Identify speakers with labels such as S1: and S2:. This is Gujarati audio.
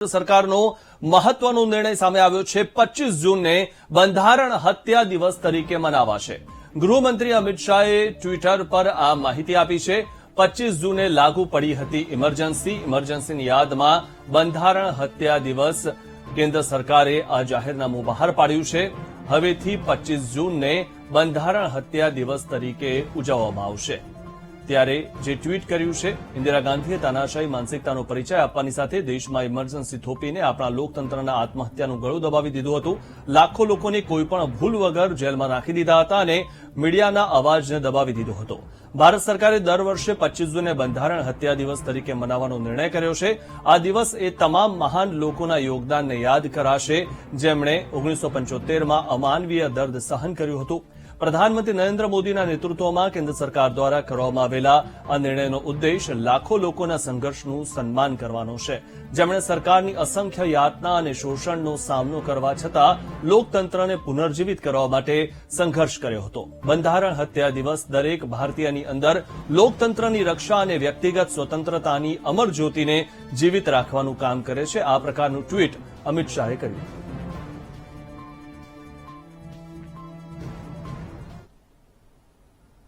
S1: સરકારનો મહત્વનો નિર્ણય સામે આવ્યો છે। 25 જૂનને બંધારણ હત્યા દિવસ તરીકે મનાવાશે। ગૃહમંત્રી અમિત શાહે ટ્વિટર પર આ માહિતી આપી છે। 25 જૂને લાગુ પડી હતી ઇમરજન્સીની યાદમાં બંધારણ હત્યા દિવસ કેન્દ્ર સરકારે આ જાહેરનામું બહાર પાડ્યું છે। હવેથી 25 જૂનને બંધારણ હત્યા દિવસ તરીકે ઉજવવામાં આવશે। ત્યારે જે ટ્વીટ કર્યું છે, ઇન્દિરા ગાંધીએ તાનાશાહી માનસિકતાનો પરિચય આપવાની સાથે દેશમાં ઇમરજન્સી થોપીને આપણા લોકતંત્રના આત્મહત્યાનું ગળું દબાવી દીધું હતું। લાખો લોકોને કોઈપણ ભૂલ વગર જેલમાં નાખી દીધા હતા અને મીડિયાના અવાજને દબાવી દીધો હતો। ભારત સરકારે દર વર્ષે 25 જૂને બંધારણ હત્યા દિવસ તરીકે મનાવવાનો નિર્ણય કર્યો છે। આ દિવસ એ તમામ મહાન લોકોના યોગદાનને યાદ કરાશે, જેમણે 1975માં અમાનવીય દર્દ સહન કર્યું હતું। પ્રધાનમંત્રી નરેન્દ્ર મોદીના નેતૃત્વમાં કેન્દ્ર સરકાર દ્વારા કરવામાં આવેલા આ નિર્ણયનો ઉદ્દેશ લાખો લોકોના સંઘર્ષનું સન્માન કરવાનો છે, જેમણે સરકારની અસંખ્ય યાતના અને શોષણનો સામનો કરવા છતાં લોકતંત્રને પુનર્જીવિત કરવા માટે સંઘર્ષ કર્યો હતો। બંધારણ હત્યા દિવસ દરેક ભારતીયની અંદર લોકતંત્રની રક્ષા અને વ્યક્તિગત સ્વતંત્રતાની અમર જ્યોતિને જીવિત રાખવાનું કામ કરે છે। આ પ્રકારનું ટ્વીટ અમિત શાહે કર્યું।